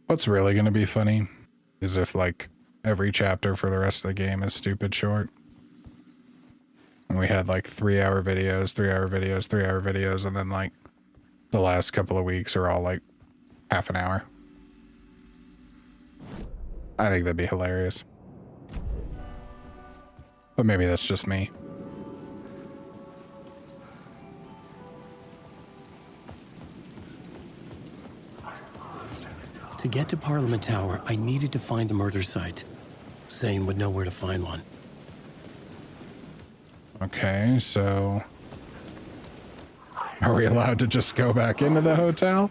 What's really gonna be funny is if, like, every chapter for the rest of the game is stupid short. And we had, like, 3-hour videos, 3-hour videos, 3-hour videos, and then, like, the last couple of weeks are all, like, half an hour. I think that'd be hilarious. But maybe that's just me. To get to Parliament Tower, I needed to find a murder site. Zane would know where to find one. Okay, so... Are we allowed to just go back into the hotel?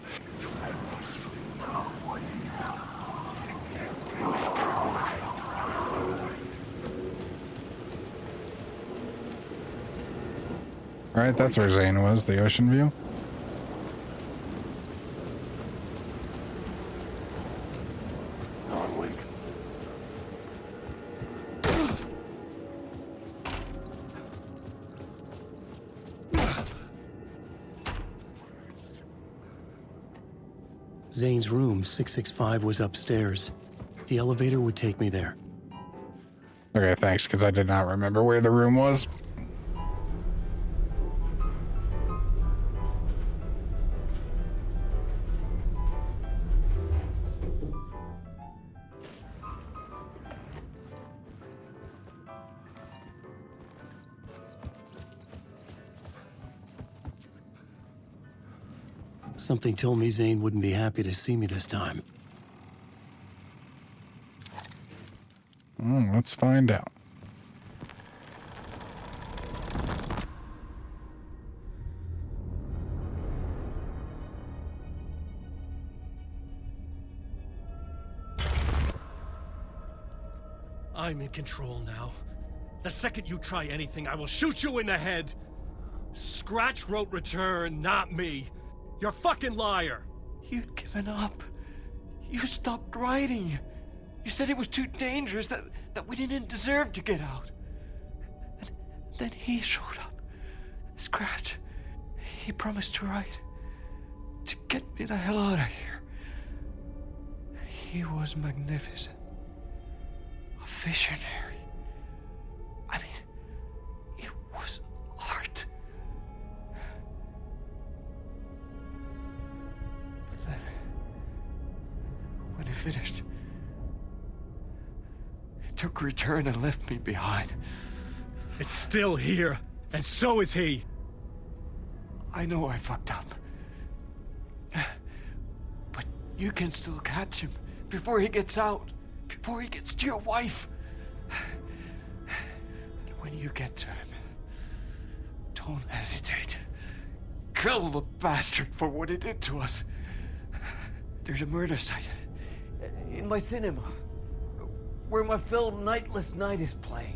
Alright, that's where Zane was, the ocean view. Zane's room, 665, was upstairs. The elevator would take me there. Okay, thanks, because I did not remember where the room was. Something told me Zane wouldn't be happy to see me this time. Let's find out. I'm in control now. The second you try anything, I will shoot you in the head. Scratch wrote return, not me. You're a fucking liar. You'd given up. You stopped writing. You said it was too dangerous, that we didn't deserve to get out. And then he showed up. Scratch. He promised to write. To get me the hell out of here. He was magnificent. A visionary. I mean, it was art. But then, when he finished, he took return and left me behind. It's still here, and so is he. I know I fucked up. But you can still catch him before he gets out, before he gets to your wife. And when you get to him, don't hesitate. Kill the bastard for what he did to us. There's a murder site in my cinema where my film Nightless Night is playing.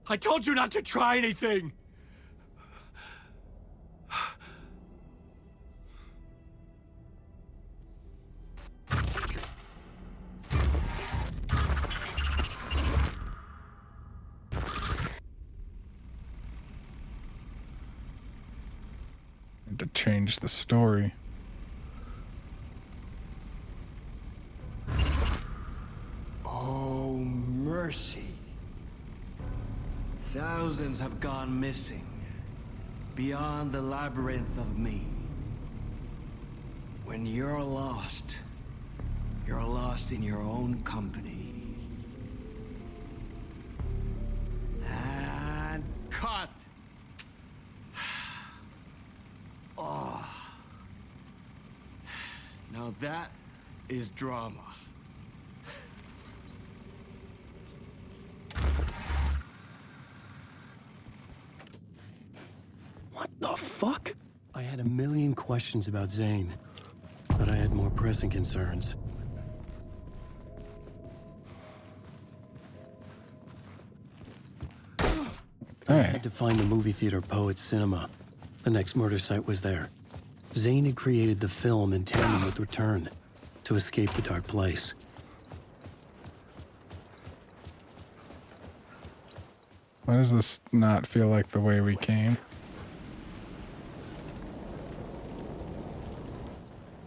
I told you not to try anything! Need to change the story. Oh, mercy. Thousands have gone missing, beyond the labyrinth of me. When you're lost in your own company. And cut! Oh. Now that is drama. What the fuck? I had a million questions about Zane, but I had more pressing concerns. I Hey. had to find the movie theater Poet Cinema. The next murder site was there. Zane had created the film in tandem with Return to escape the dark place. Why does this not feel like the way we came?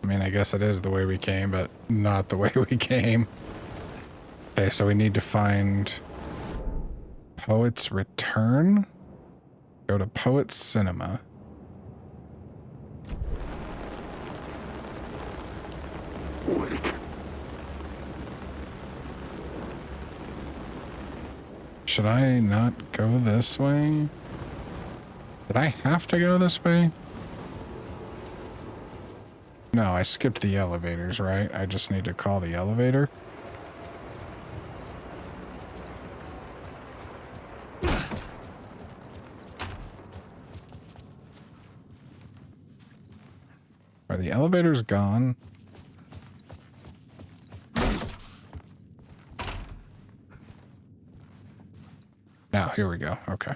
I mean, I guess it is the way we came, but not the way we came. Okay, so we need to find Poet's Return. Go to Poet's Cinema. Should I not go this way? Did I have to go this way? No, I skipped the elevators, right? I just need to call the elevator. Are the elevators gone? Now, here we go. Okay.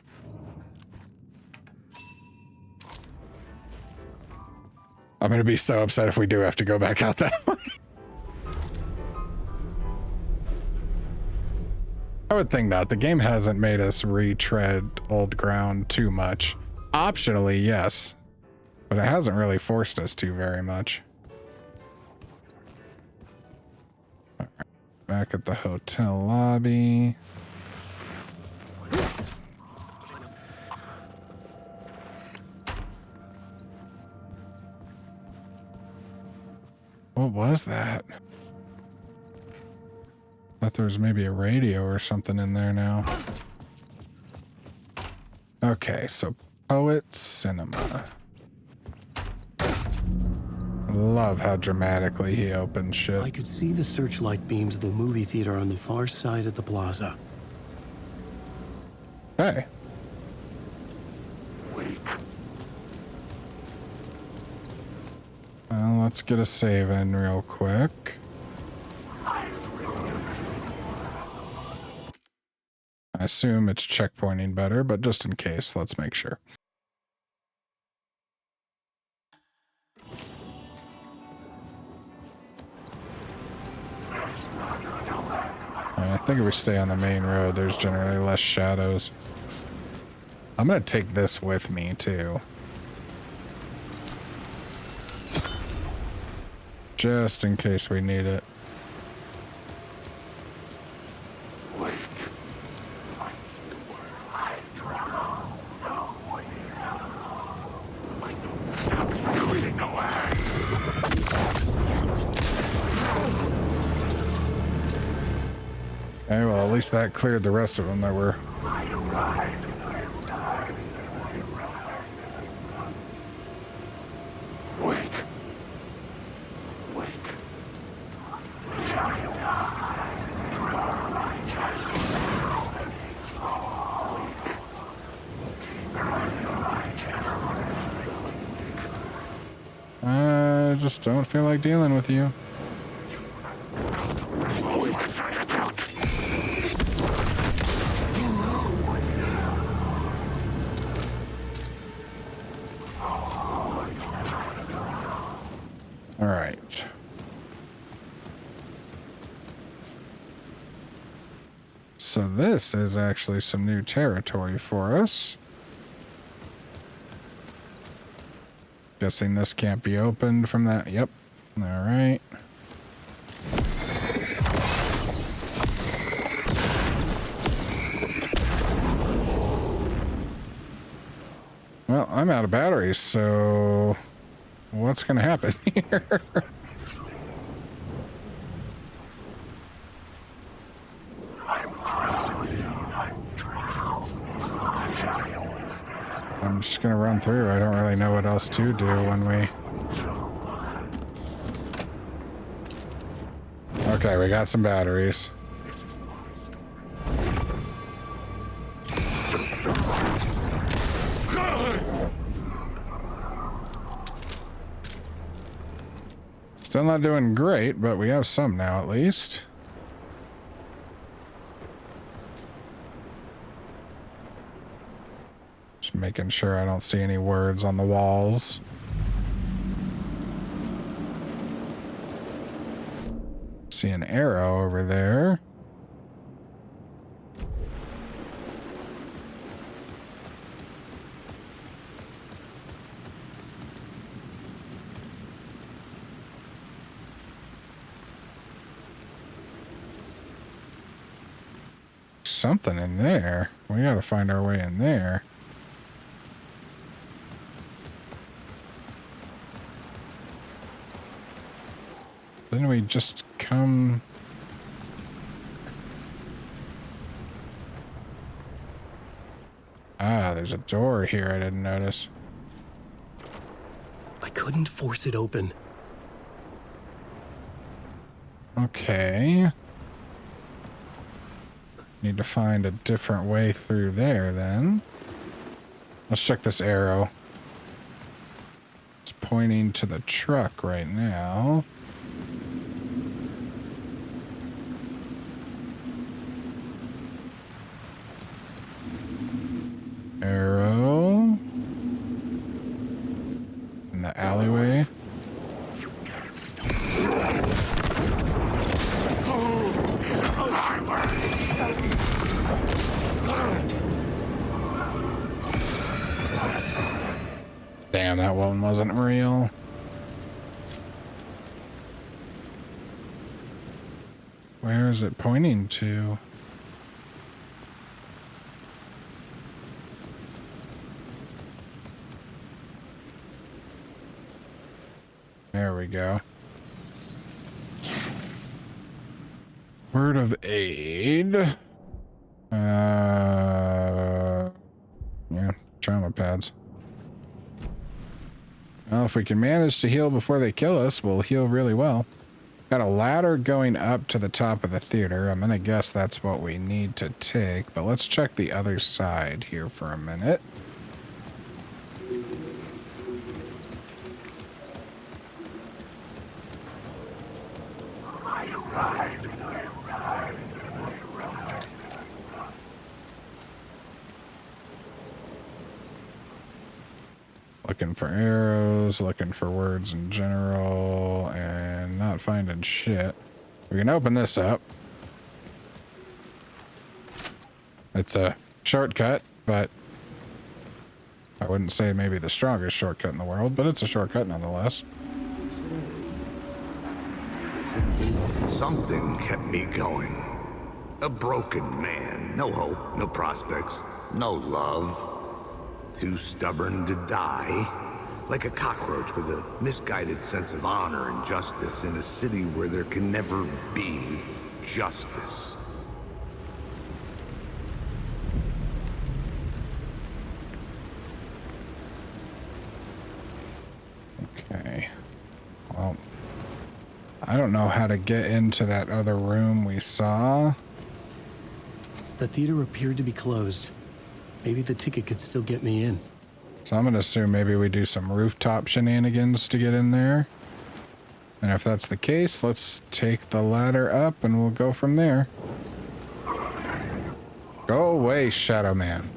I'm going to be so upset if we do have to go back out that way. I would think not. The game hasn't made us retread old ground too much. Optionally, yes. But it hasn't really forced us to very much. All right. Back at the hotel lobby. What was that? Thought there was maybe a radio or something in there now. Okay, so Poet Cinema. Love how dramatically he opens shit. I could see the searchlight beams of the movie theater on the far side of the plaza. Hey. Well, let's get a save in real quick. I assume it's checkpointing better, but just in case, let's make sure. I think if we stay on the main road, there's generally less shadows. I'm gonna take this with me, too. Just in case we need it. Okay, well, at least that cleared the rest of them that were... I just don't feel like dealing with you. All right. So this is actually some new territory for us. Guessing this can't be opened from that. Yep. All right. Well, I'm out of batteries, so what's going to happen here? I'm just going to run through. I don't really know what else to do when we... Okay, we got some batteries. Still not doing great, but we have some now at least. Just making sure I don't see any words on the walls. See an arrow over there. Something in there. We gotta find our way in there. Didn't we just come... Ah, there's a door here I didn't notice. I couldn't force it open. Okay. Need to find a different way through there then. Let's check this arrow. It's pointing to the truck right now. Arrow. In the alleyway. Damn, that one wasn't real. Where is it pointing to? There we go. Word of aid. Yeah, trauma pads. Well, if we can manage to heal before they kill us, we'll heal really well. Got a ladder going up to the top of the theater. I'm gonna guess that's what we need to take, but let's check the other side here for a minute. Looking for arrows, looking for words in general, and not finding shit. We can open this up. It's a shortcut, but I wouldn't say maybe the strongest shortcut in the world, but it's a shortcut nonetheless. Something kept me going. A broken man. No hope, no prospects, no love. Too stubborn to die. Like a cockroach with a misguided sense of honor and justice in a city where there can never be justice. Okay. Well, I don't know how to get into that other room we saw. The theater appeared to be closed. Maybe the ticket could still get me in. So I'm going to assume maybe we do some rooftop shenanigans to get in there. And if that's the case, let's take the ladder up and we'll go from there. Go away, Shadow Man.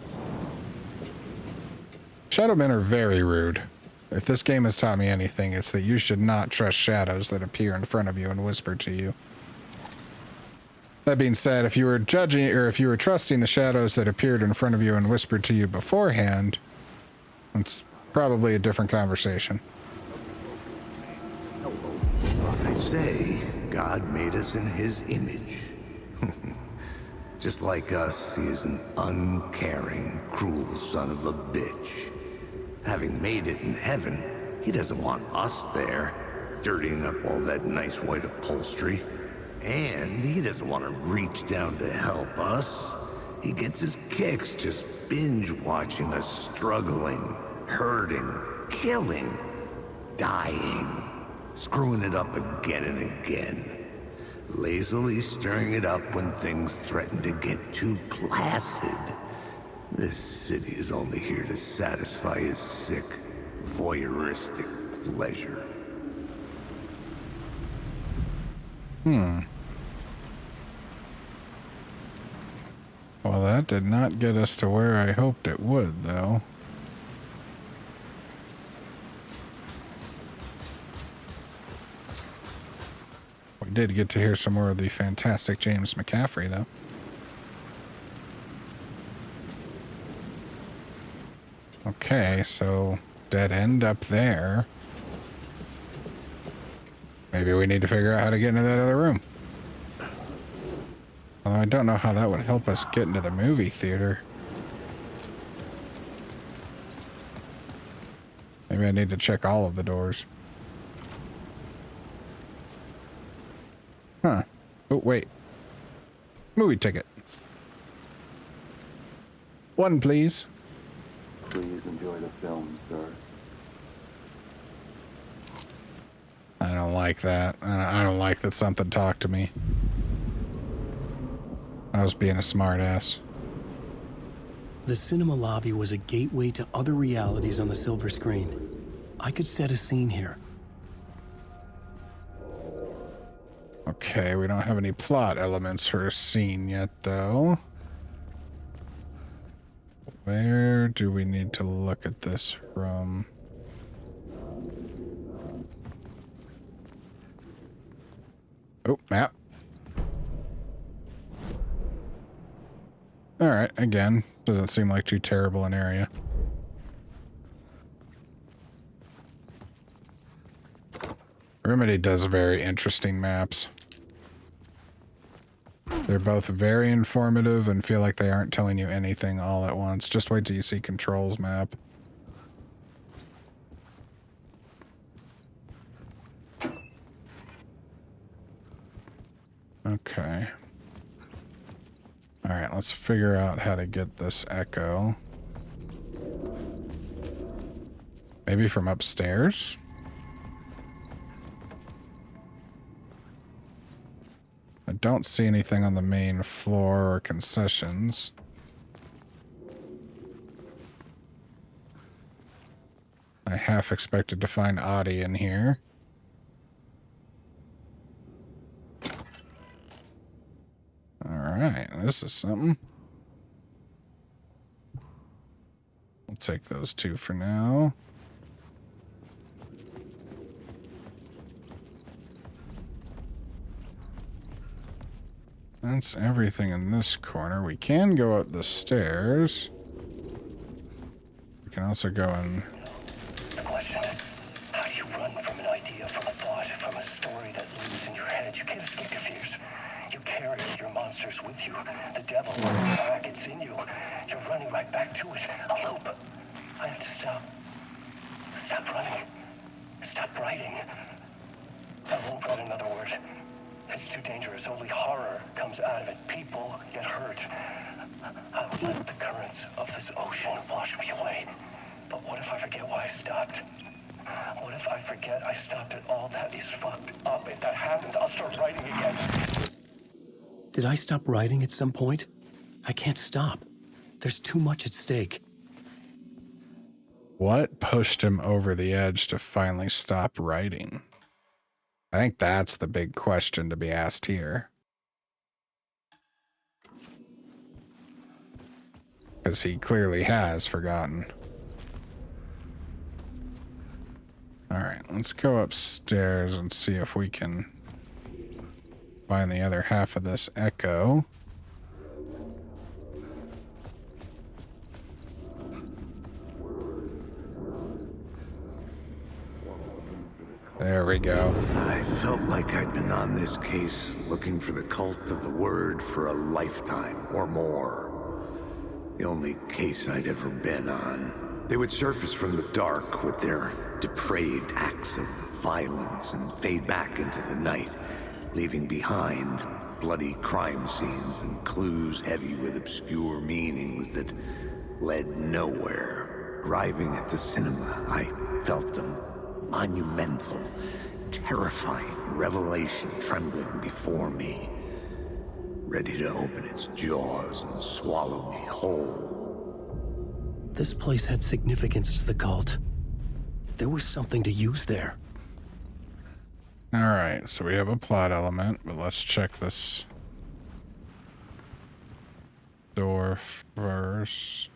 Shadow Men are very rude. If this game has taught me anything, it's that you should not trust shadows that appear in front of you and whisper to you. That being said, if you were judging or if you were trusting the shadows that appeared in front of you and whispered to you beforehand, it's probably a different conversation. They say God made us in his image. Just like us, he is an uncaring, cruel son of a bitch. Having made it in heaven, he doesn't want us there, dirtying up all that nice white upholstery. And he doesn't want to reach down to help us. He gets his kicks just binge watching us struggling, hurting, killing, dying, screwing it up again and again. Lazily stirring it up when things threaten to get too placid. This city is only here to satisfy his sick, voyeuristic pleasure. Well, that did not get us to where I hoped it would, though. Did get to hear some more of the fantastic James McCaffrey, though. Okay, so dead end up there. Maybe we need to figure out how to get into that other room. Although I don't know how that would help us get into the movie theater. Maybe I need to check all of the doors. Huh. Oh, wait. Movie ticket. One, please. Please enjoy the film, sir. I don't like that. I don't like that something talked to me. I was being a smartass. The cinema lobby was a gateway to other realities on the silver screen. I could set a scene here. Okay, we don't have any plot elements for a scene yet, though. Where do we need to look at this from? Oh, map. Alright, again, doesn't seem like too terrible an area. Remedy does very interesting maps. They're both very informative and feel like they aren't telling you anything all at once. Just wait till you see Control's map. Okay. Alright, let's figure out how to get this echo. Maybe from upstairs? I don't see anything on the main floor or concessions. I half expected to find Audie in here. Alright, this is something. We'll take those two for now. That's everything in this corner. We can go up the stairs. We can also go in. The question, how do you run from an idea, from a thought, from a story that lives in your head? You can't escape your fears. You carry your monsters with you. The devil running back, it's in you. You're running right back to it. A loop. I have to stop. Stop running. Stop writing. I won't write another word. It's too dangerous. Only horror comes out of it. People get hurt. I will let the currents of this ocean wash me away. But what if I forget why I stopped? What if I forget I stopped at all that is fucked up? If that happens, I'll start writing again. Did I stop writing at some point? I can't stop. There's too much at stake. What pushed him over the edge to finally stop writing? I think that's the big question to be asked here. Because he clearly has forgotten. Alright, let's go upstairs and see if we can find the other half of this echo. There we go. I felt like I'd been on this case looking for the cult of the word for a lifetime or more. The only case I'd ever been on. They would surface from the dark with their depraved acts of violence and fade back into the night, leaving behind bloody crime scenes and clues heavy with obscure meanings that led nowhere. Arriving at the cinema, I felt a monumental, terrifying revelation trembling before me, ready to open its jaws and swallow me whole. This place had significance to the cult. There was something to use there. Alright, so we have a plot element, but let's check this door first.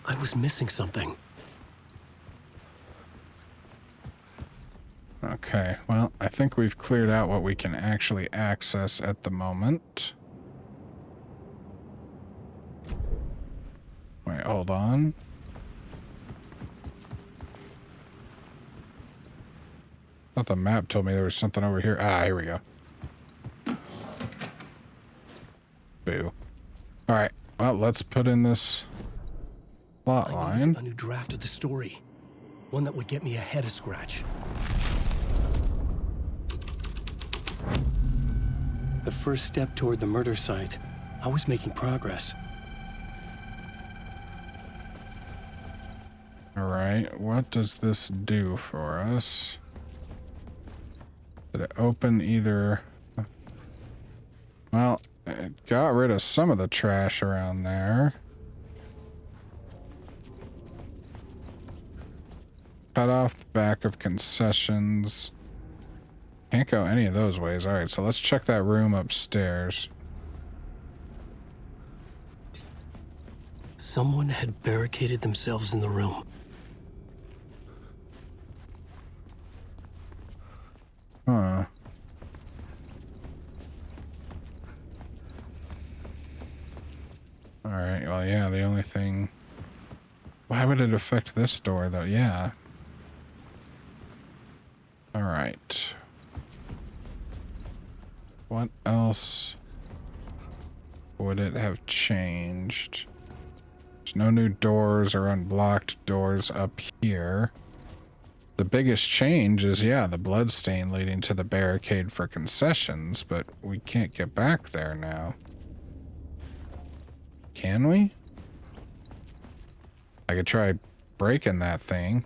I was missing something. Okay, well, I think we've cleared out what we can actually access at the moment. Wait, hold on. I thought the map told me there was something over here. Ah, here we go. Boo. Alright, well, let's put in this plot I line. needed a new draft of the story. One that would get me ahead of Scratch. The first step toward the murder site. I was making progress. Alright, what does this do for us? Did it open either... Well, it got rid of some of the trash around there. Cut off the back of concessions. Can't go any of those ways. Alright, so let's check that room upstairs. Someone had barricaded themselves in the room. Huh. Alright, well, yeah, the only thing... Why would it affect this door, though? Yeah. Alright. What else would it have changed? There's no new doors or unblocked doors up here. The biggest change is, yeah, the bloodstain leading to the barricade for concessions, but we can't get back there now. Can we? I could try breaking that thing.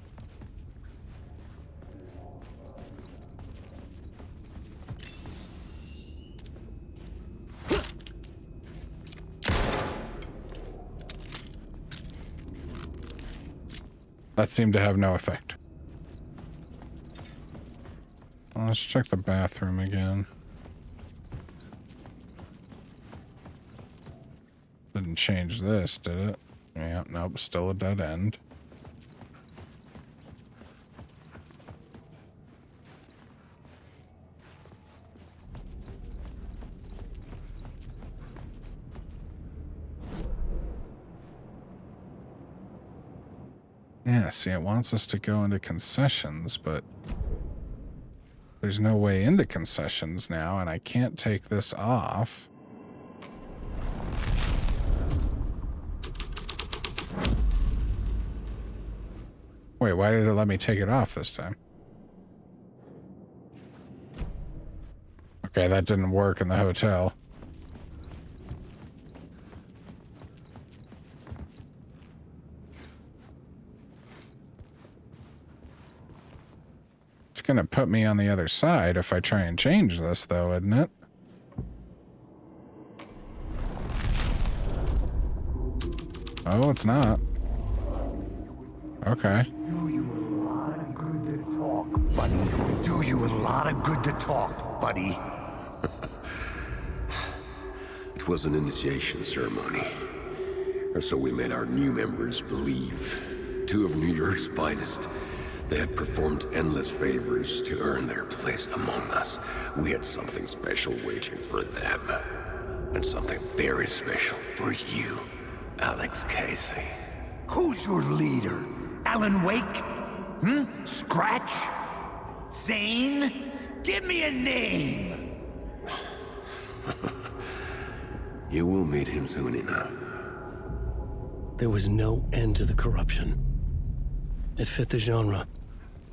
That seemed to have no effect. Well, let's check the bathroom again. Didn't change this, did it? Yeah, nope, still a dead end. Yeah, see, it wants us to go into concessions, but there's no way into concessions now, and I can't take this off. Wait, why did it let me take it off this time? Okay, that didn't work in the hotel. It's gonna put me on the other side if I try and change this, though, isn't it? Oh, it's not. Okay. Do you a lot of good to talk, buddy. It would do you a lot of good to talk, buddy. It was an initiation ceremony. Or so we made our new members believe. Two of New York's finest. They had performed endless favors to earn their place among us. We had something special waiting for them. And something very special for you, Alex Casey. Who's your leader? Alan Wake? Scratch? Zane? Give me a name! You will meet him soon enough. There was no end to the corruption. It fit the genre,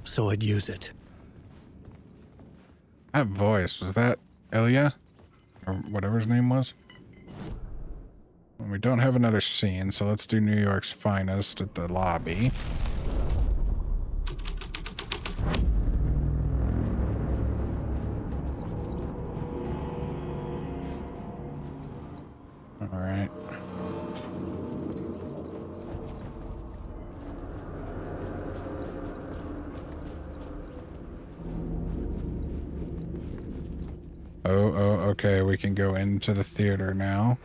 so I'd use it. That voice, was that Ilya? Or whatever his name was? We don't have another scene, so let's do New York's finest at the lobby. All right. Oh, okay, we can go into the theater now.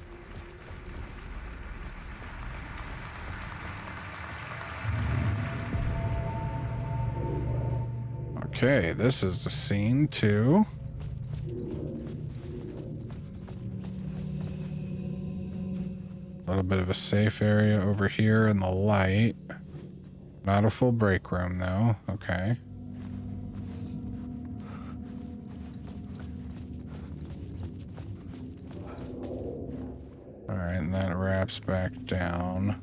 Okay, this is the scene 2. A little bit of a safe area over here in the light. Not a full break room though. Okay. Alright, and that wraps back down.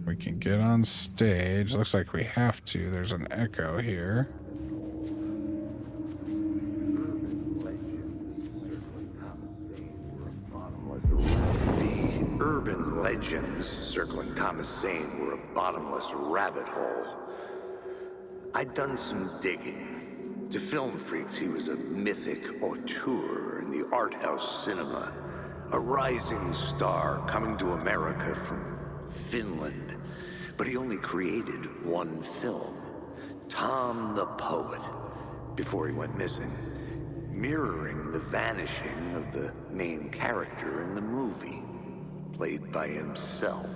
We can get on stage. Looks like we have to. There's an echo here. The urban legends circling Thomas Zane were a bottomless rabbit hole. I'd done some digging. To film freaks, he was a mythic auteur in the art house cinema. A rising star coming to America from Finland. But he only created one film, Tom the Poet, before he went missing, mirroring the vanishing of the main character in the movie, played by himself.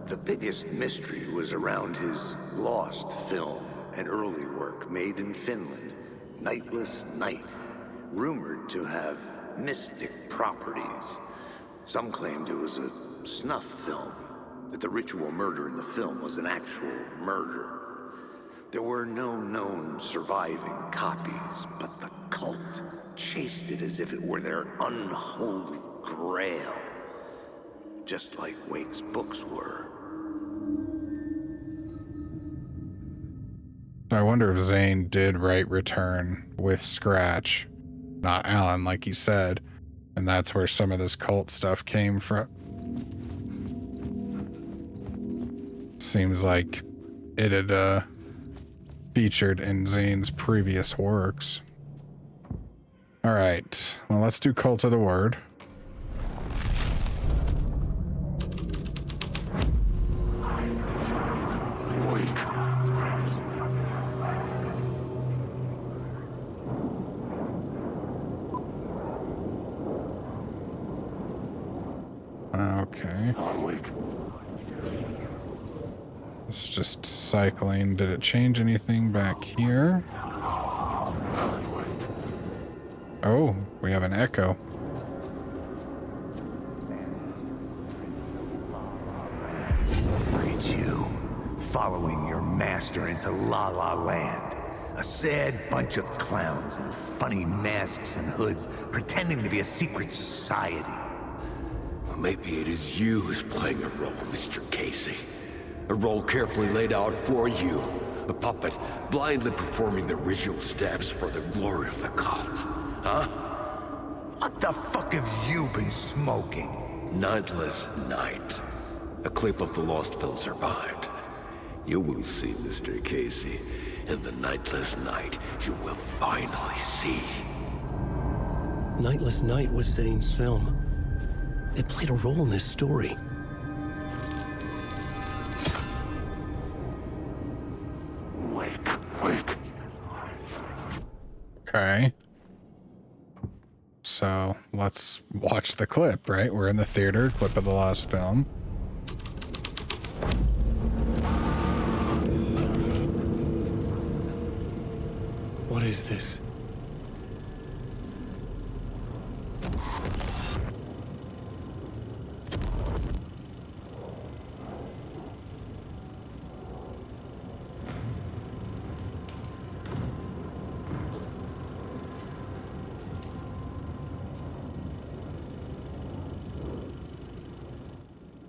The biggest mystery was around his lost film, an early work made in Finland, Nightless Night, rumored to have mystic properties. Some claimed it was a snuff film, that the ritual murder in the film was an actual murder. There were no known surviving copies, but the cult chased it as if it were their unholy grail, just like Wake's books were. I wonder if Zane did write Return with Scratch, not Alan, like he said, and that's where some of this cult stuff came from. Seems like it had featured in Zane's previous works. All right, well, let's do Cult of the Word. Okay. It's just cycling. Did it change anything back here? Oh, we have an echo. Look at you, following your master into La La Land. A sad bunch of clowns in funny masks and hoods, pretending to be a secret society. Maybe it is you who's playing a role, Mr. Casey. A role carefully laid out for you. A puppet blindly performing the ritual steps for the glory of the cult. Huh? What the fuck have you been smoking? Nightless Night. A clip of the lost film survived. You will see, Mr. Casey. In the Nightless Night, you will finally see. Nightless Night was Zane's film. It played a role in this story. Wake. Okay. So let's watch the clip, right? We're in the theater, clip of the lost film. What is this?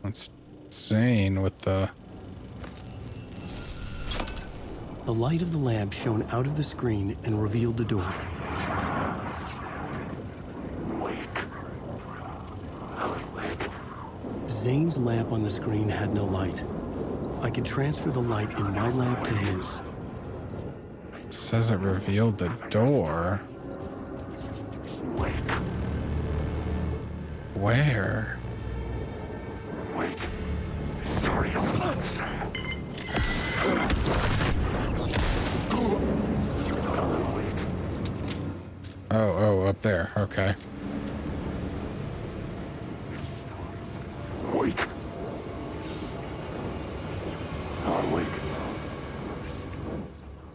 It's Zane with the... The light of the lamp shone out of the screen and revealed the door. Wake. Zane's lamp on the screen had no light. I could transfer the light in my lamp to his. It says it revealed the door. Wake. Where? Wake. This story is a monster. Oh, up there. Okay. Wake.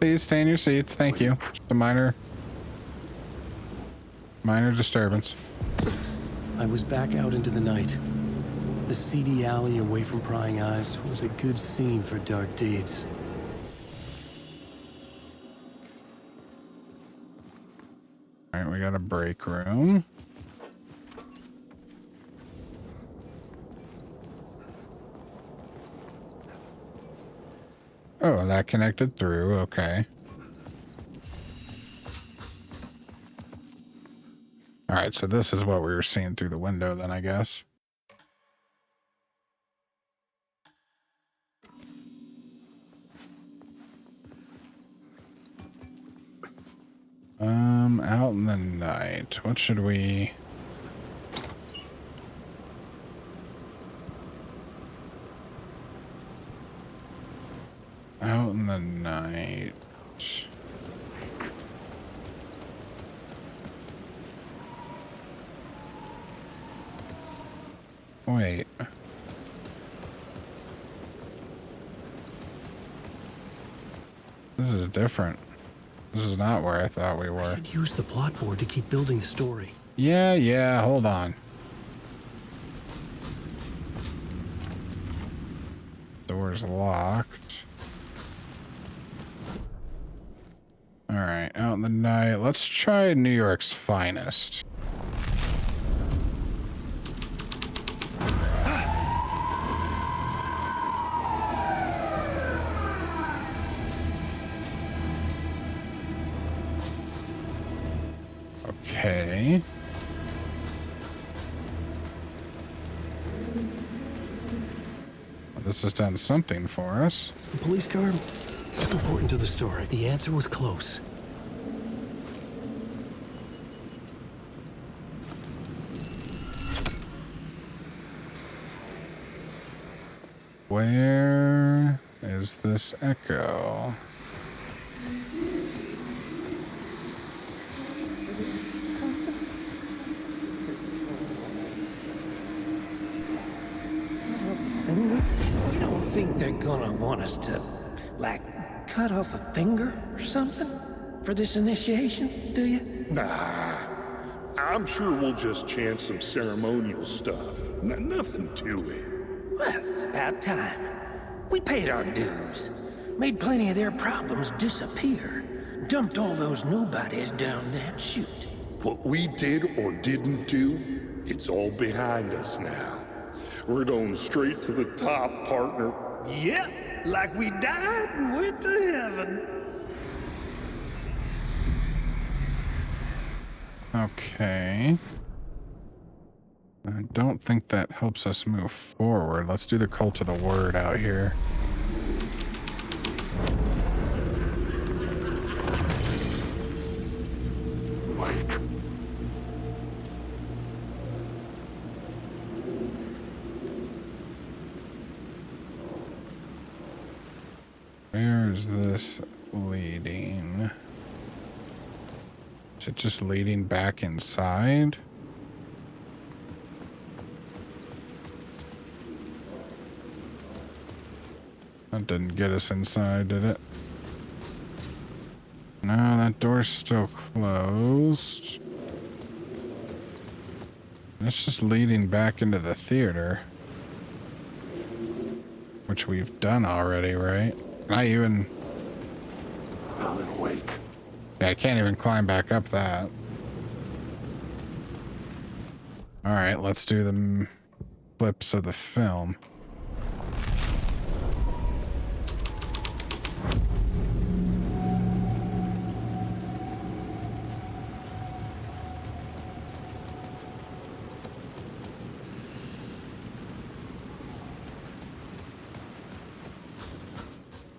Please stay in your seats. Thank you. Just a minor disturbance. I was back out into the night. The seedy alley away from prying eyes was a good scene for dark deeds. All right, we got a break room. Oh, that connected through. Okay. All right, so this is what we were seeing through the window then, I guess. Out in the night. What should we... Out in the night. Wait. This is different. This is not where I thought we were. I should use the plot board to keep building the story. Yeah, hold on. Door's locked. Alright, out in the night. Let's try New York's finest. Okay. This has done something for us. The police car? Important to the story. The answer was close. Where is this echo? You don't think they're gonna want us to, like, cut off a finger or something for this initiation, do you? Nah, I'm sure we'll just chant some ceremonial stuff. Nothing to it. Well, it's about time. We paid our dues, made plenty of their problems disappear, dumped all those nobodies down that chute. What we did or didn't do, it's all behind us now. We're going straight to the top, partner. Yeah, like we died and went to heaven. Okay. I don't think that helps us move forward. Let's do the cult of the word out here. Where is this leading? Is it just leading back inside? That didn't get us inside, did it? No, that door's still closed. It's just leading back into the theater. Which we've done already, right? I even... Alan Wake. Yeah, I can't even climb back up that. Alright, let's do the clips of the film.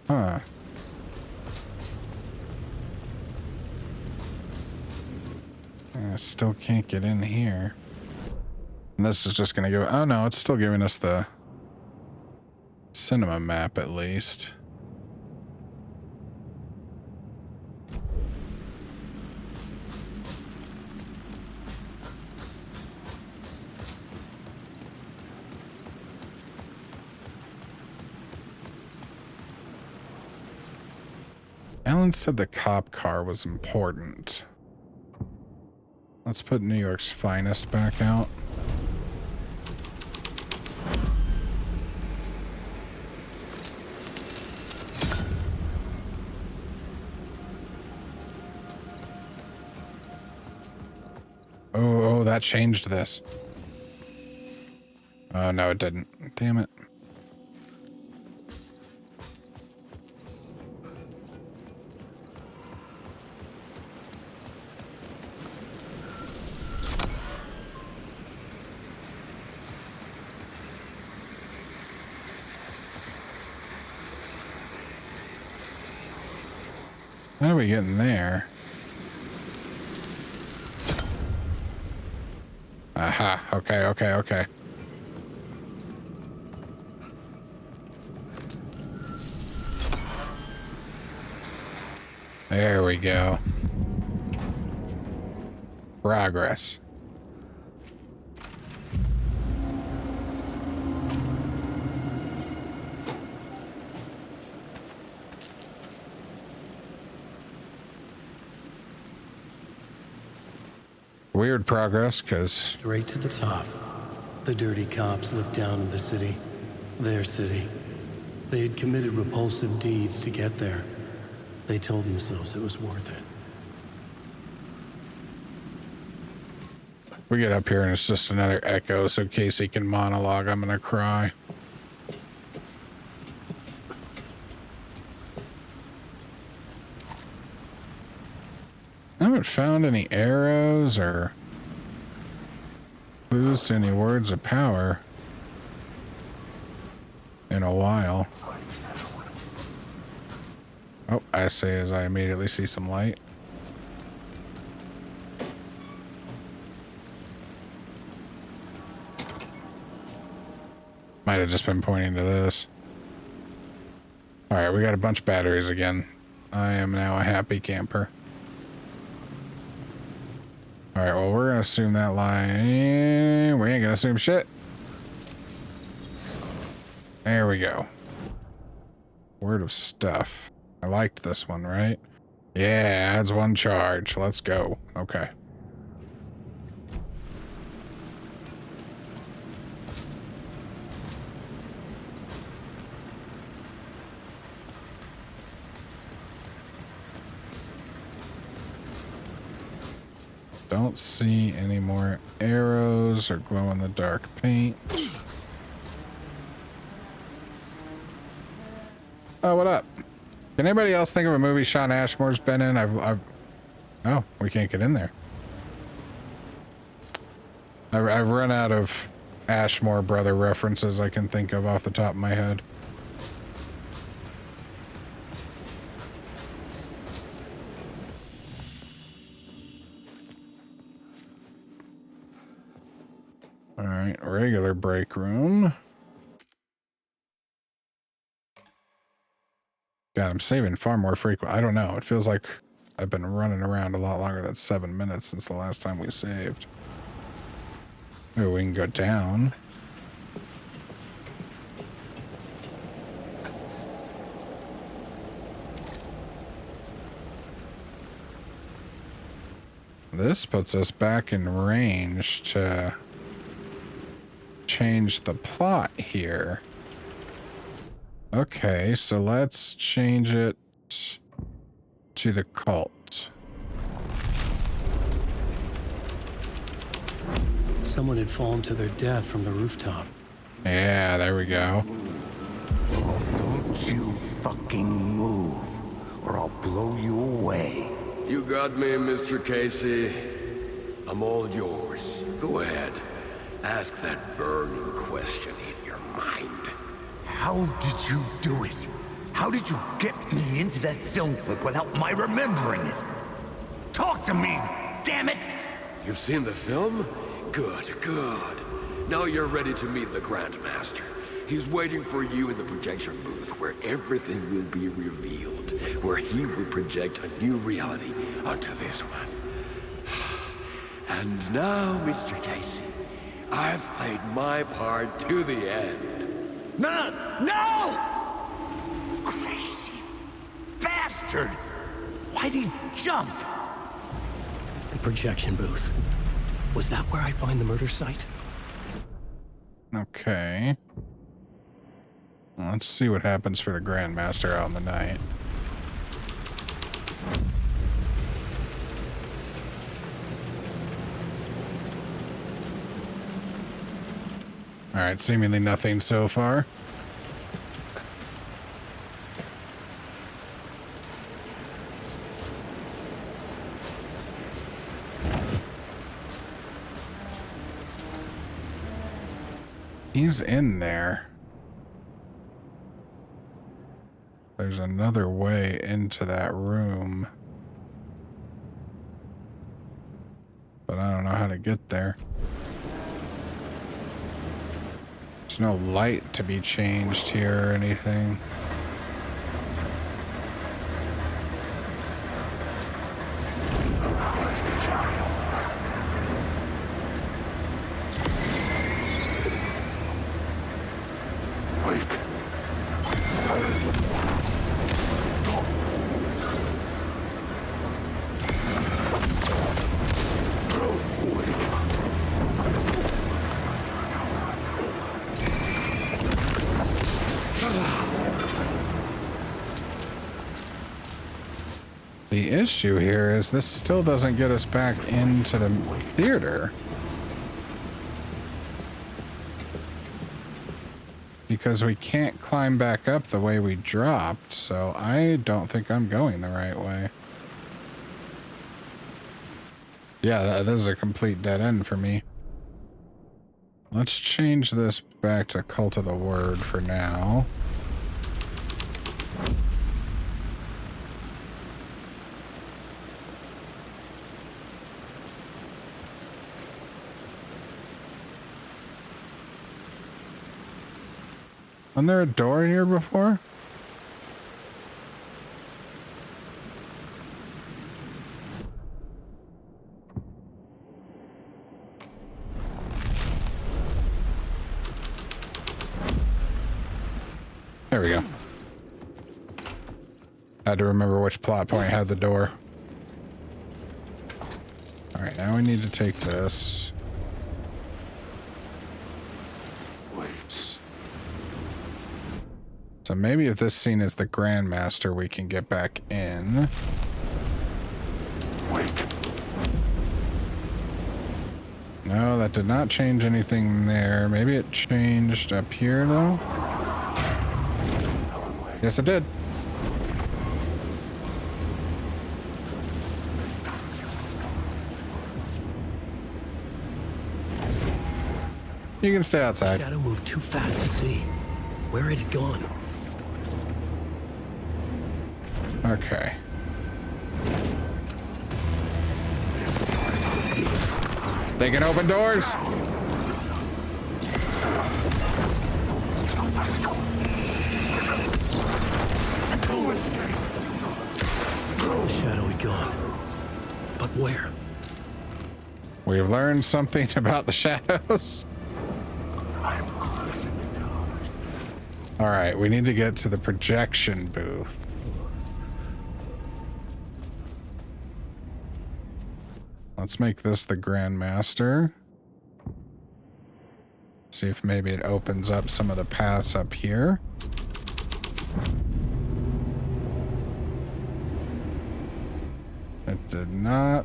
Huh. I still can't get in here. And this is just gonna go... Oh no, it's still giving us the cinema map at least. Alan said the cop car was important. Let's put New York's Finest back out. Oh, that changed this. Oh, no, it didn't. Damn it. How do we get in there? Aha. Okay. There we go. Progress. Weird progress, because... Straight to the top. The dirty cops looked down on the city. Their city. They had committed repulsive deeds to get there. They told themselves it was worth it. We get up here and it's just another echo, so Casey can monologue. I'm gonna cry. I haven't found any arrows or clues to any words of power in a while. Oh, I say as I immediately see some light. Might have just been pointing to this. Alright, we got a bunch of batteries again. I am now a happy camper. Alright, well, we're gonna assume that line. We ain't gonna assume shit. There we go. Word of stuff. I liked this one, right? Yeah, adds one charge. Let's go. Okay. Don't see any more arrows or glow-in-the-dark paint. Oh, what up? Can anybody else think of a movie Sean Ashmore's been in? Oh, we can't get in there. I've run out of Ashmore brother references I can think of off the top of my head. All right, regular break room. God, I'm saving far more frequent. I don't know. It feels like I've been running around a lot longer than 7 minutes since the last time we saved. Maybe we can go down. This puts us back in range to change the plot here. Okay, so let's change it to the cult. Someone had fallen to their death from the rooftop. Yeah, there we go. Don't you fucking move, or I'll blow you away. You got me, Mr. Casey. I'm all yours. Go ahead. Ask that burning question in your mind. How did you do it? How did you get me into that film clip without my remembering it? Talk to me, damn it! You've seen the film? Good, good. Now you're ready to meet the Grandmaster. He's waiting for you in the projection booth where everything will be revealed, where he will project a new reality onto this one. And now, Mr. Casey, I've played my part to the end. No! No! Crazy bastard! Why'd he jump? The projection booth. Was that where I'd find the murder site? Okay. Well, let's see what happens for the Grandmaster out in the night. Alright, seemingly nothing so far. He's in there. There's another way into that room. But I don't know how to get there. There's no light to be changed here or anything. The issue here is this still doesn't get us back into the theater. Because we can't climb back up the way we dropped, so I don't think I'm going the right way. Yeah, this is a complete dead end for me. Let's change this back to Cult of the Word for now. Wasn't there a door here before? There we go. Had to remember which plot point had the door. Alright, now we need to take this. So maybe if this scene is the Grandmaster, we can get back in. Wait. No, that did not change anything there. Maybe it changed up here, though? Yes, it did. You can stay outside. The shadow moved too fast to see. Where had it gone? Okay. They can open doors. The shadow had gone. But where? We've learned something about the shadows. All right, we need to get to the projection booth. Let's make this the Grandmaster. See if maybe it opens up some of the paths up here. It did not,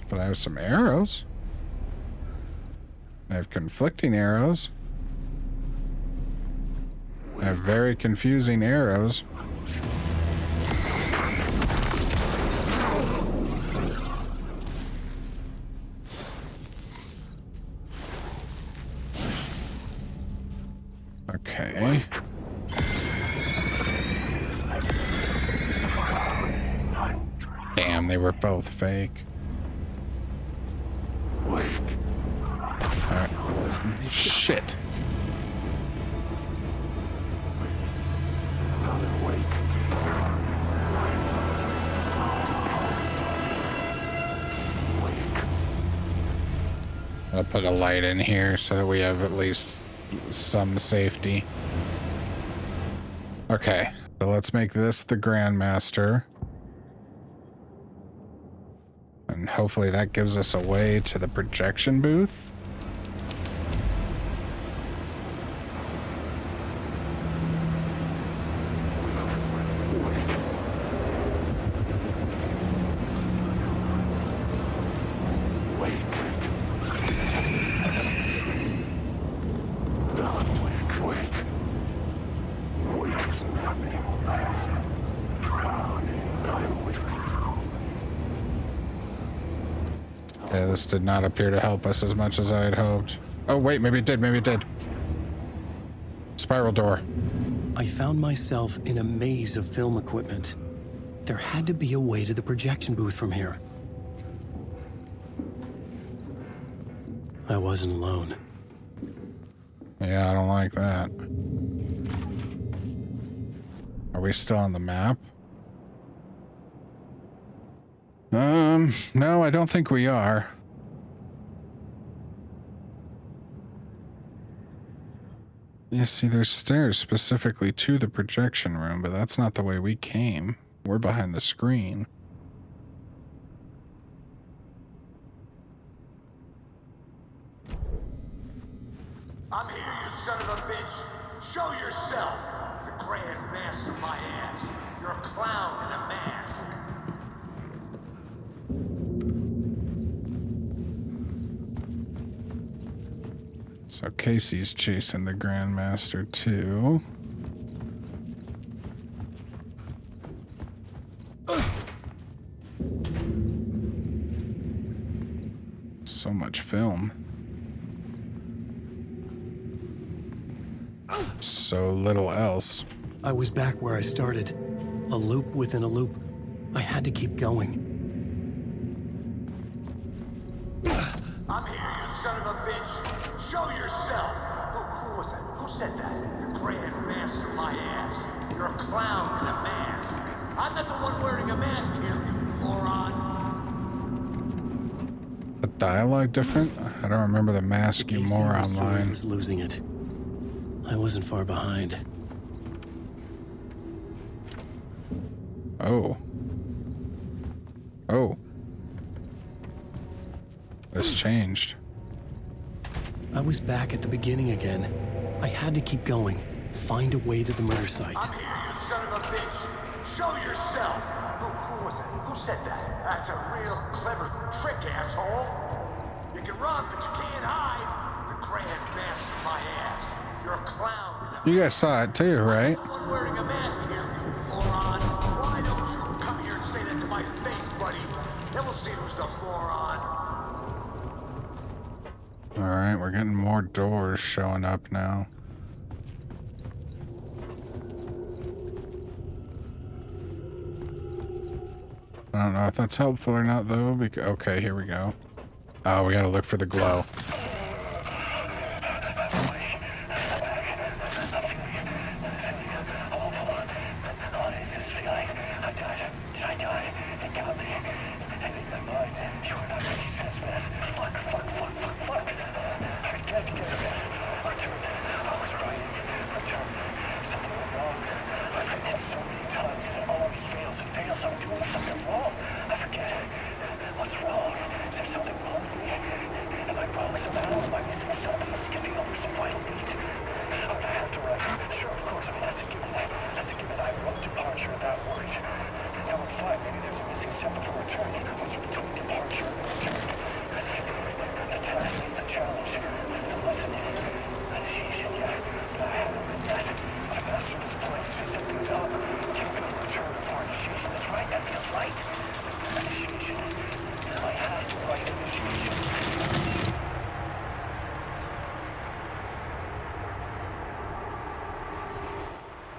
but I have some arrows. I have conflicting arrows. I have very confusing arrows. Okay. Damn, they were both fake. Wait. Alright. Shit. I'll put a light in here so that we have at least some safety. Okay, so let's make this the Grandmaster. And hopefully that gives us a way to the projection booth. Yeah, this did not appear to help us as much as I had hoped. Oh, wait, maybe it did, maybe it did. Spiral door. I found myself in a maze of film equipment. There had to be a way to the projection booth from here. I wasn't alone. Yeah, I don't like that. Are we still on the map? No, I don't think we are. Yeah, see, there's stairs specifically to the projection room, but that's not the way we came. We're behind the screen. I'm here, you son of a bitch. Show yourself. The grand master my ass. You're a clown in a mask. So Casey's chasing the Grandmaster too. So much film. So little else. I was back where I started. A loop within a loop. I had to keep going. I'm here, you son of a bitch. Show yourself. Who was that? Who said that? The grand master my ass. You're a clown in a mask. I'm not the one wearing a mask here, you moron. The dialogue different? I don't remember the mask you moron line. I was losing it. I wasn't far behind. Oh. Oh. This changed. I was back at the beginning again. I had to keep going. Find a way to the murder site. I'm here, you son of a bitch. Show yourself. Who was that? Who said that? That's a real clever trick, asshole. You can run, but you can't hide. The grand master my ass. You're a clown. You guys saw it too, right? I'm wearing a mask here, you moron. Why don't you come here and say that to my face, buddy? Then we'll see who's the moron. Alright, we're getting more doors showing up now. I don't know if that's helpful or not, though. Okay, here we go. Oh, we gotta look for the glow.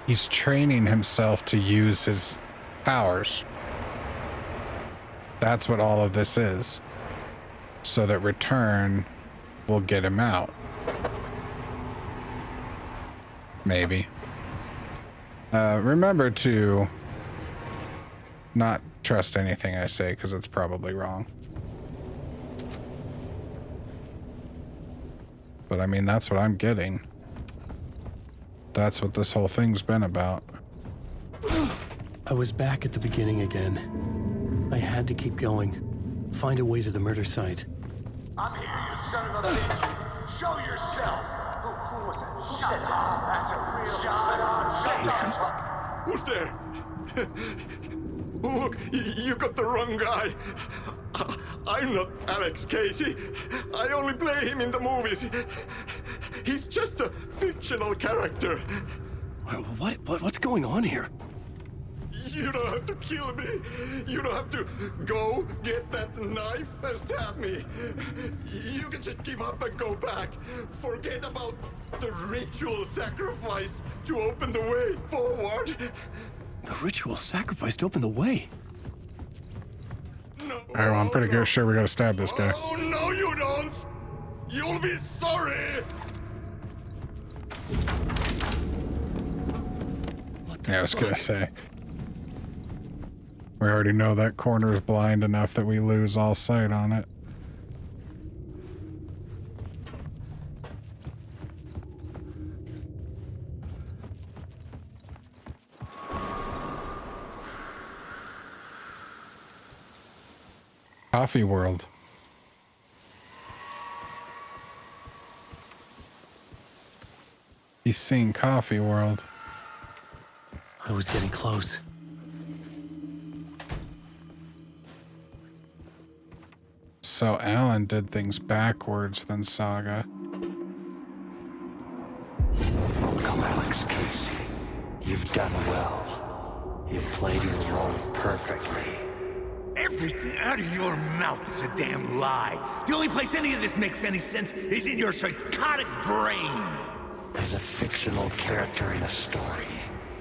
He's training himself to use his powers. That's what all of this is. So that return will get him out. Maybe. Remember to not trust anything I say, because it's probably wrong. But I mean, that's what I'm getting. That's what this whole thing's been about. I was back at the beginning again. I had to keep going. Find a way to the murder site. I'm here, you son of a bitch. Show yourself. Who was that? Who said that? That's a real shut up. Who's there? Look, you got the wrong guy. I'm not Alex Casey. I only play him in the movies. He's just a fictional character. What's going on here? You don't have to kill me. You don't have to go get that knife and stab me. You can just give up and go back. Forget about the ritual sacrifice to open the way forward. The ritual sacrifice to open the way. No. All right, well, I'm pretty good sure we gotta stab this guy. Oh, no, you don't. You'll be sorry. Yeah, I was gonna say. We already know that corner is blind enough that we lose all sight on it. Coffee World. He's seen Coffee World. I was getting close. So Alan did things backwards than Saga. Welcome, Alex Casey. You've done well. You've played your role perfectly. Everything out of your mouth is a damn lie. The only place any of this makes any sense is in your psychotic brain. As a fictional character in a story,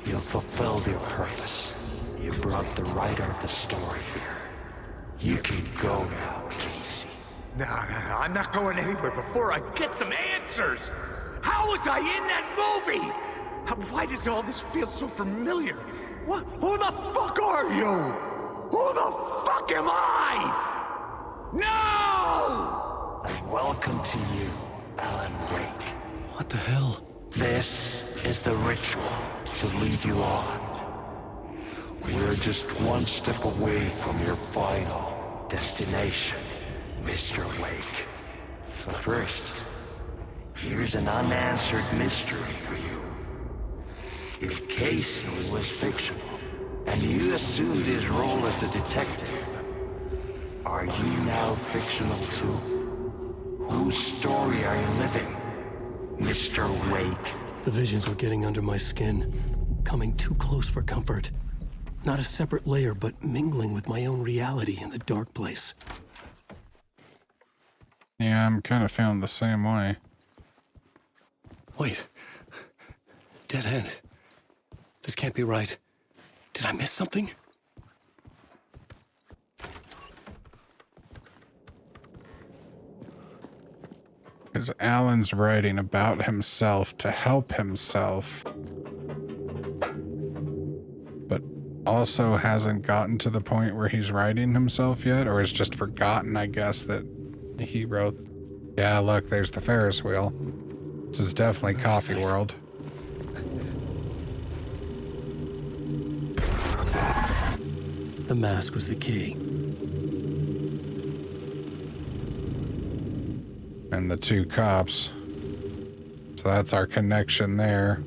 you've fulfilled your purpose. You brought the writer of the story here. You can go now, Casey. No, I'm not going anywhere before I get some answers. How was I in that movie? Why does all this feel so familiar? What? Who the fuck are you? Who the fuck am I? No! And welcome to you, Alan Wake. What the hell? This is the ritual to lead you on. We're just one step away from your final destination, Mr. Wake. But first, here's an unanswered mystery for you. If Casey was fictional, and you assumed his role as a detective, are you now fictional too? Whose story are you living, Mr. Wake? The visions were getting under my skin, coming too close for comfort. Not a separate layer, but mingling with my own reality in the dark place. Yeah, I'm kind of feeling the same way. Wait. Dead end. This can't be right. Did I miss something? Because Alan's writing about himself to help himself, but also hasn't gotten to the point where he's writing himself yet, or has just forgotten, I guess, that he wrote. Yeah, look, there's the Ferris wheel. This is definitely Coffee World. The mask was the key. And the two cops. So that's our connection there.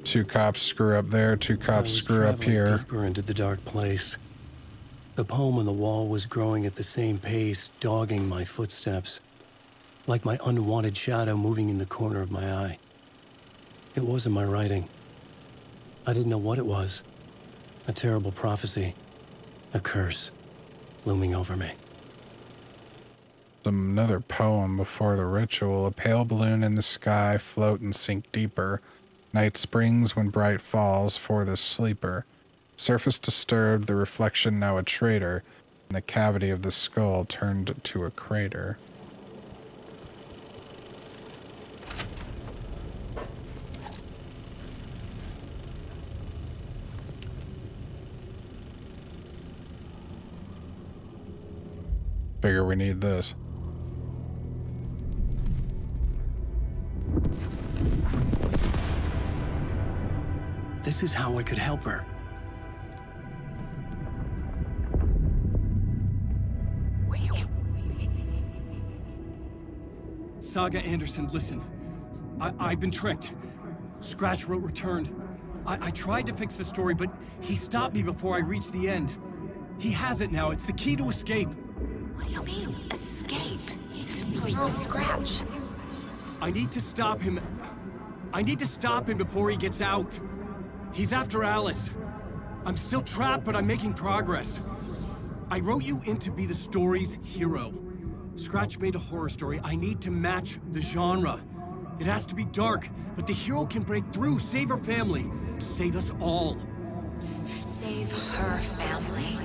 Two cops screw up there, two cops screw up here. Deeper into the dark place. The poem on the wall was growing at the same pace, dogging my footsteps. Like my unwanted shadow moving in the corner of my eye. It wasn't my writing. I didn't know what it was. A terrible prophecy. A curse. Looming over me. Another poem before the ritual. A pale balloon in the sky, float and sink deeper. Night springs when bright falls for the sleeper. Surface disturbed, the reflection now a traitor, and the cavity of the skull turned to a crater. Figure we need this. This is how I could help her. Saga Anderson, listen. I've been tricked. Scratch wrote returned. I tried to fix the story, but he stopped me before I reached the end. He has it now. It's the key to escape. What do you mean, escape? You're Scratch. I need to stop him. I need to stop him before he gets out. He's after Alice. I'm still trapped, but I'm making progress. I wrote you in to be the story's hero. Scratch made a horror story. I need to match the genre. It has to be dark, but the hero can break through, save her family, save us all. Save her family?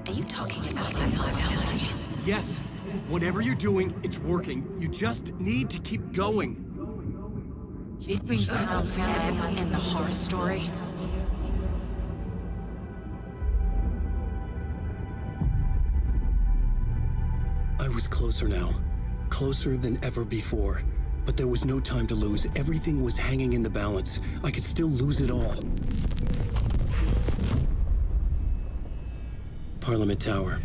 Are you talking about my family? Yes. Whatever you're doing, it's working. You just need to keep going. Her family in the horror story? I was closer now. Closer than ever before. But there was no time to lose. Everything was hanging in the balance. I could still lose it all. Parliament Tower.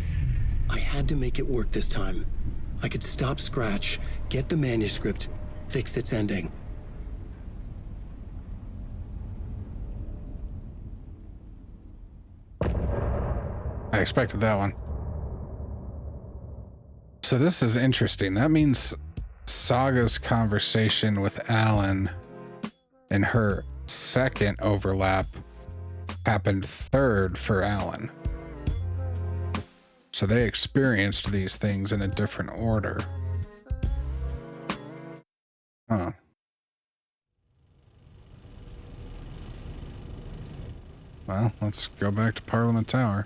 I had to make it work this time. I could stop Scratch, get the manuscript, fix its ending. I expected that one. So this is interesting. That means Saga's conversation with Alan and her second overlap happened third for Alan. So they experienced these things in a different order. Huh. Well, let's go back to Parliament Tower.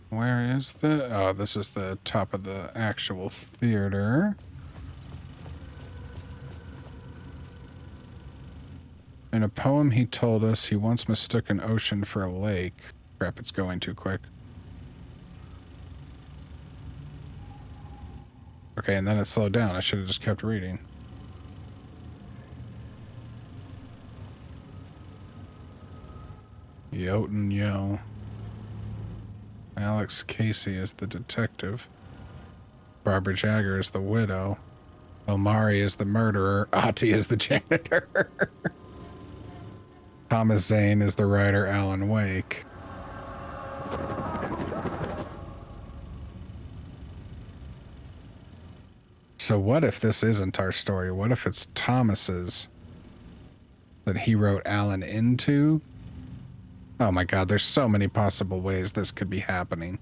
Where is the... Oh, this is the top of the actual theater. In a poem he told us he once mistook an ocean for a lake. Crap, it's going too quick. Okay, and then it slowed down. I should have just kept reading. Jotun Yo. Alex Casey is the detective. Barbara Jagger is the widow. Elmari is the murderer. Ati is the janitor. Thomas Zane is the writer. Alan Wake. So what if this isn't our story? What if it's Thomas's that he wrote Alan into? Oh my god, there's so many possible ways this could be happening.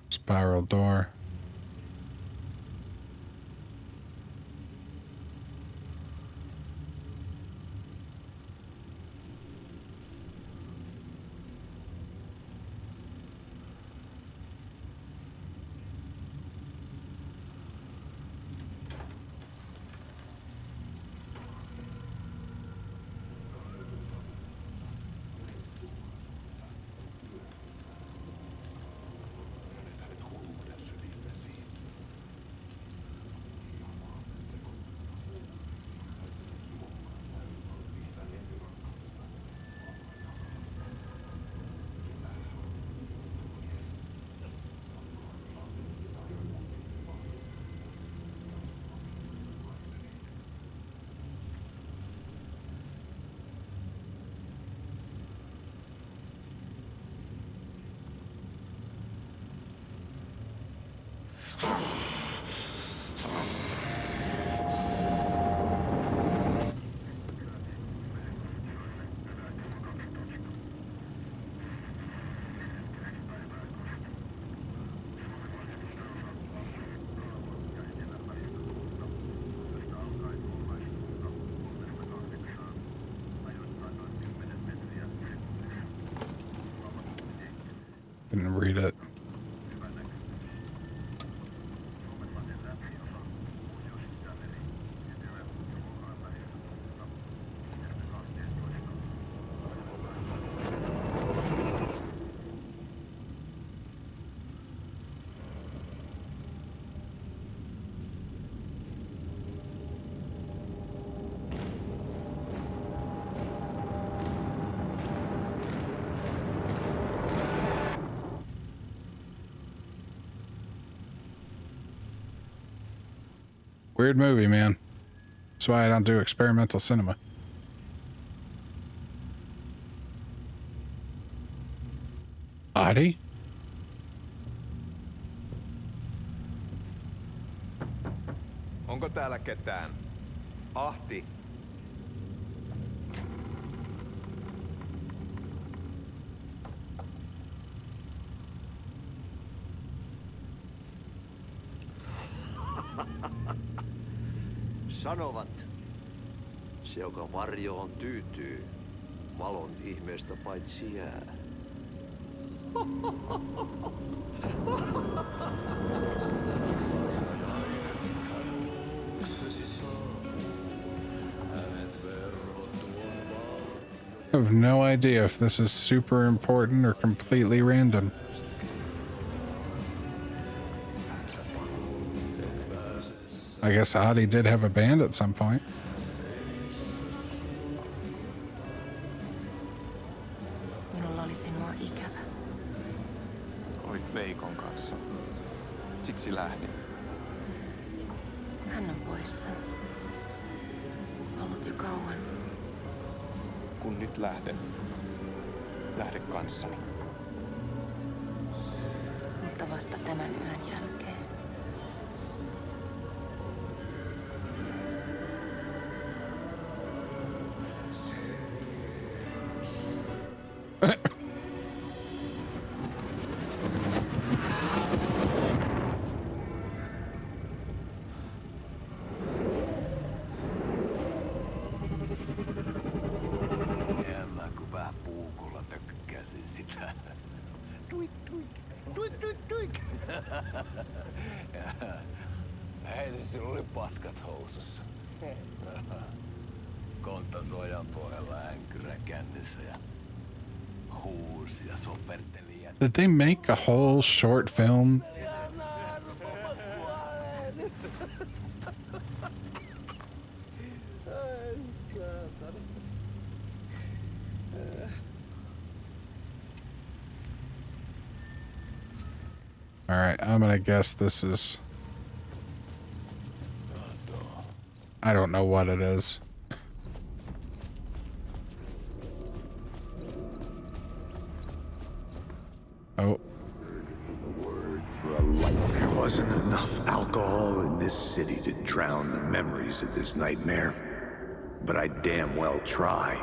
Spiral door. Couldn't read it. Weird movie, man. That's why I don't do experimental cinema. Adi? Onko täällä ketään? Ahti. Sanovat, se joka varjoon tyytyy, valon ihmeestä paitsi jää. I have no idea if this is super important or completely random. I guess Adi did have a band at some point. Minulla oli sinua ikävä. Olit Veikon kanssa. Siksi lähdin. Hän on poissa. Ollut jo kauan. Kun nyt lähden. Lähde kanssani. Mutta vasta tämän yön jälkeen. Hei, sinulla oli paskat housussa. Konttasuojan pohjalla änkyrä kännissä ja huusi ja soperteli. Did they make a whole short film? All right, I'm gonna guess this is... I don't know what it is. Oh. There wasn't enough alcohol in this city to drown the memories of this nightmare, but I'd damn well try.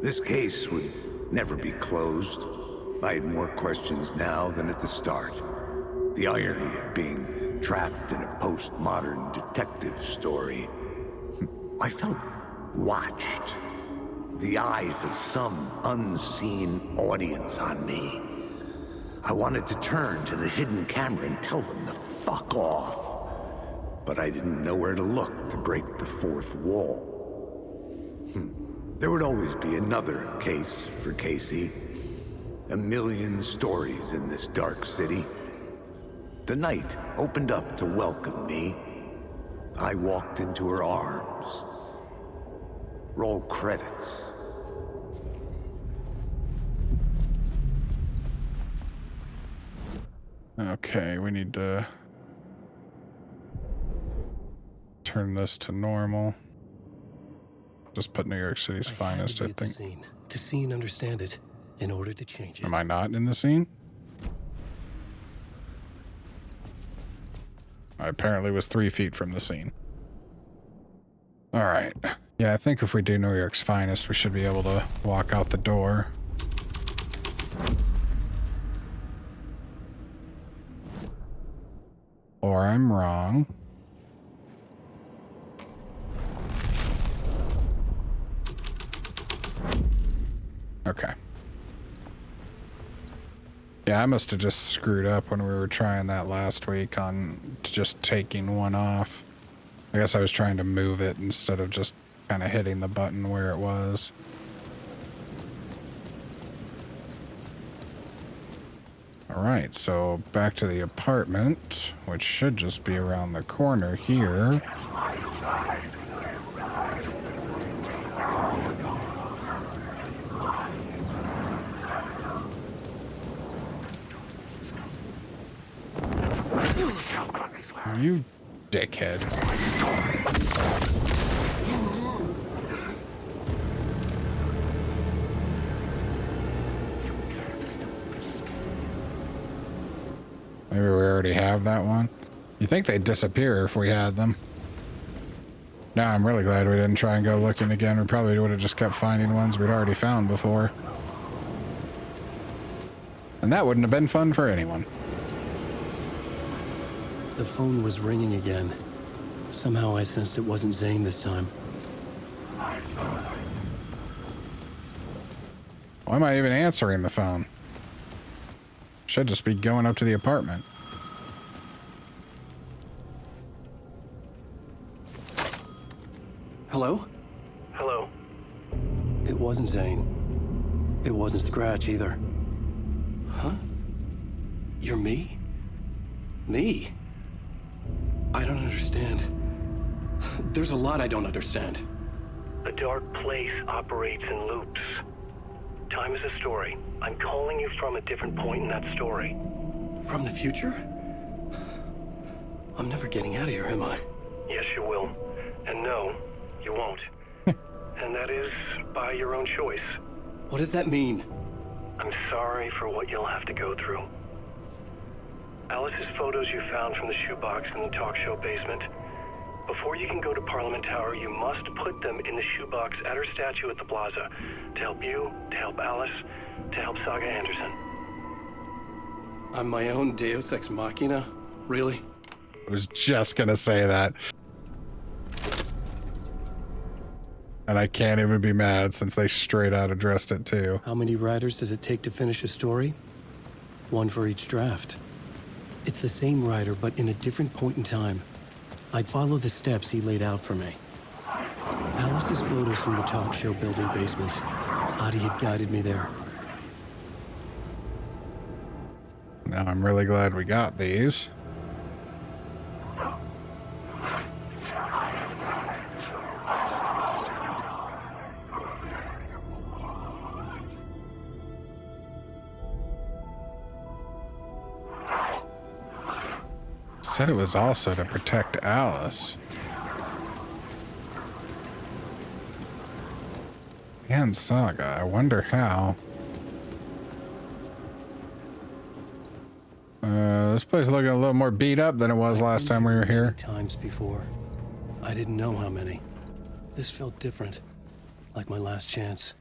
This case would never be closed. I had more questions now than at the start. The irony of being trapped in a postmodern detective story. I felt watched. The eyes of some unseen audience on me. I wanted to turn to the hidden camera and tell them to fuck off. But I didn't know where to look to break the fourth wall. There would always be another case for Casey. A million stories in this dark city. The night opened up to welcome me. I walked into her arms. Roll credits. Okay, we need to turn this to normal. Just put New York City's finest, I think. To see and understand it in order to change it. Am I not in the scene? I apparently was 3 feet from the scene. All right. Yeah, I think if we do New York's finest, we should be able to walk out the door. Or I'm wrong. Okay. Yeah, I must have just screwed up when we were trying that last week on just taking one off. I guess I was trying to move it instead of just kind of hitting the button where it was. Alright, so back to the apartment, which should just be around the corner here. You dickhead. Maybe we already have that one. You think they'd disappear if we had them. Now I'm really glad we didn't try and go looking again. We probably would have just kept finding ones we'd already found before. And that wouldn't have been fun for anyone. The phone was ringing again. Somehow I sensed it wasn't Zane this time. Why am I even answering the phone? Should just be going up to the apartment. Hello? Hello. It wasn't Zane. It wasn't Scratch either. Huh? You're me? Me? I don't understand. There's a lot I don't understand. A dark place operates in loops. Time is a story. I'm calling you from a different point in that story. From the future? I'm never getting out of here, am I? Yes, you will. And no, you won't. And that is by your own choice. What does that mean? I'm sorry for what you'll have to go through. Alice's photos you found from the shoebox in the talk show basement. Before you can go to Parliament Tower, you must put them in the shoebox at her statue at the plaza. To help you, to help Alice, to help Saga Anderson. I'm my own Deus Ex Machina? Really? I was just gonna say that. And I can't even be mad since they straight out addressed it too. How many writers does it take to finish a story? One for each draft. It's the same writer, but in a different point in time. I'd follow the steps he laid out for me. Alice's photos from the talk show building basement. Adi had guided me there. Now I'm really glad we got these. Said it was also to protect Alice. And Saga. I wonder how. This place is looking a little more beat up than it was last time we were here. Times before. I didn't know how many. This felt different. Like my last chance.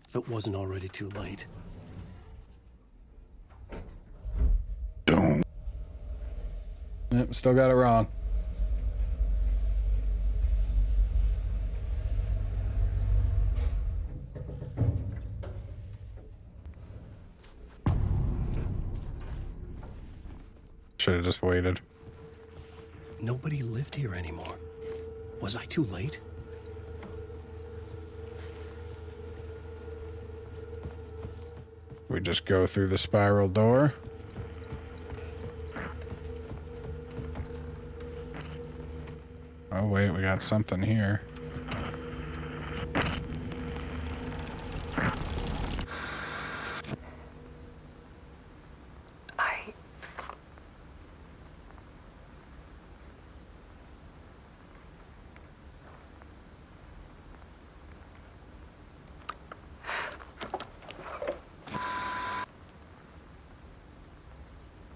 If it wasn't already too late. Don't. Yep, still got it wrong. Should have just waited. Nobody lived here anymore. Was I too late? We just go through the spiral door. Oh wait, we got something here.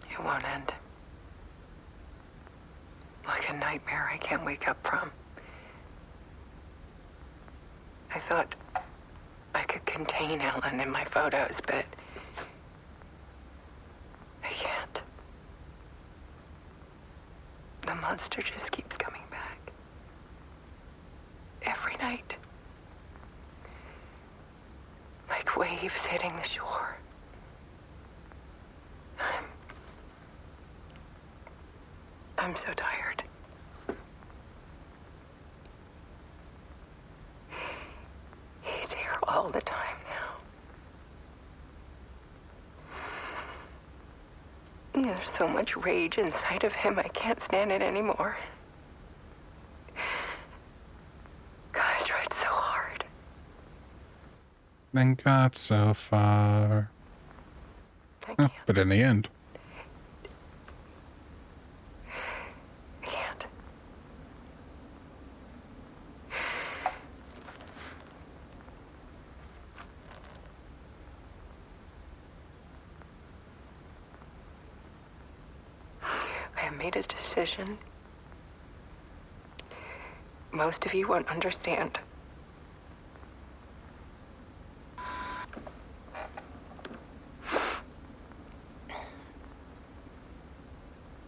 It won't end. Like a nightmare I can't wake up from. I thought I could contain Ellen in my photos, but I can't. The monster just keeps coming back. Every night. Like waves hitting the shore. I'm so tired. He's here all the time now. There's so much rage inside of him, I can't stand it anymore. God, I tried so hard. Then got so far. Huh, but in the end. I can't. I have made a decision. Most of you won't understand.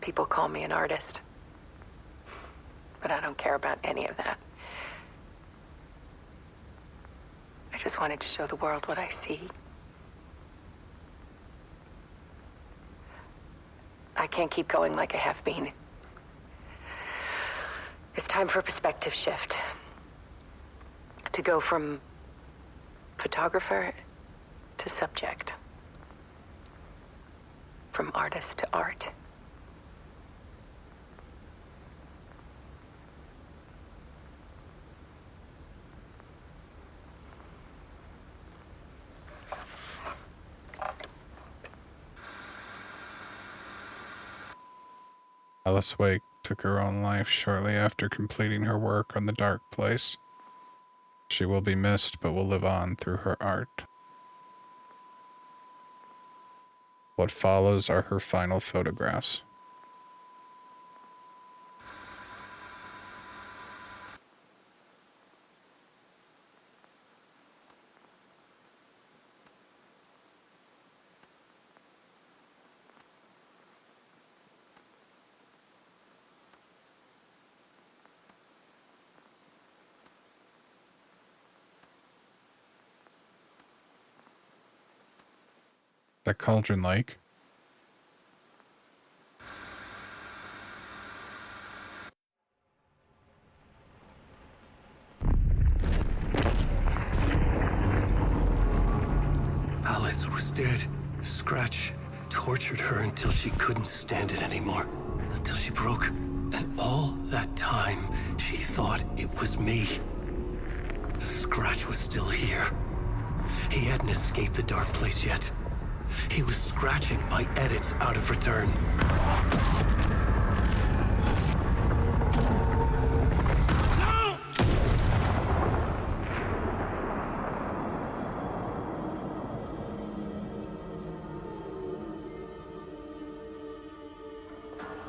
People call me an artist, but I don't care about any of that. I just wanted to show the world what I see. I can't keep going like I have been. It's time for a perspective shift. To go from photographer to subject. From artist to art. Alice Wake took her own life shortly after completing her work on The Dark Place. She will be missed, but will live on through her art. What follows are her final photographs. That Cauldron Lake. Alice was dead. Scratch tortured her until she couldn't stand it anymore. Until she broke. And all that time, she thought it was me. Scratch was still here. He hadn't escaped the dark place yet. He was scratching my edits out of return.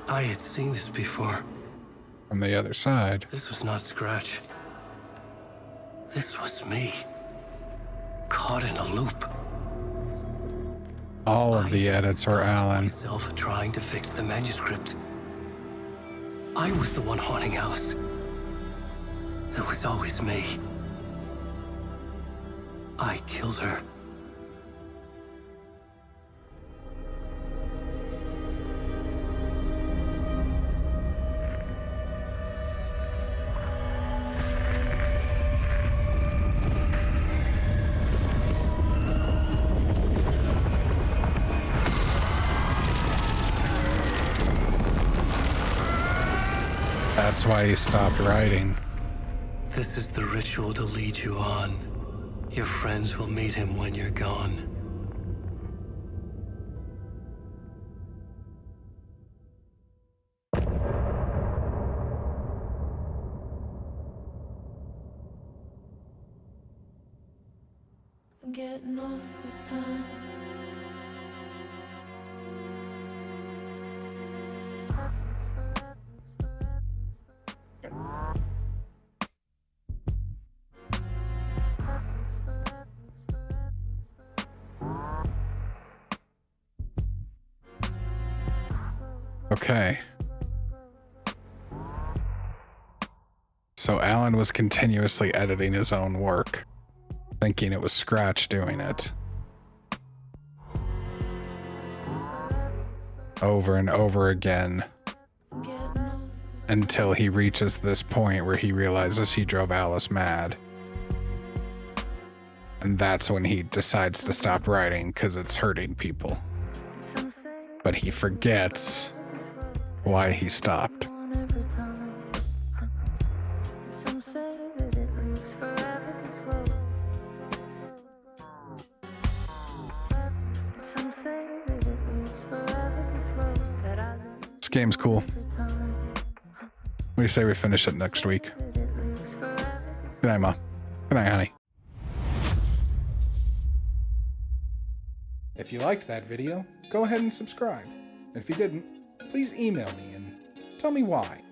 I had seen this before. From the other side. This was not Scratch. This was me. Caught in a loop. All of the edits are Alan. Myself trying to fix the manuscript. I was the one haunting Alice. It was always me. I killed her. That's why he stopped writing. This is the ritual to lead you on. Your friends will meet him when you're gone. I'm getting off this time. Okay. So Alan was continuously editing his own work, thinking it was Scratch doing it. Over and over again. I'm getting until he reaches this point where he realizes he drove Alice mad. And that's when he decides to stop writing because it's hurting people. But he forgets why he stopped. This game's cool. What do you say we finish it next week? Good night, Mom. Good night, honey. If you liked that video, go ahead and subscribe. If you didn't, please email me and tell me why.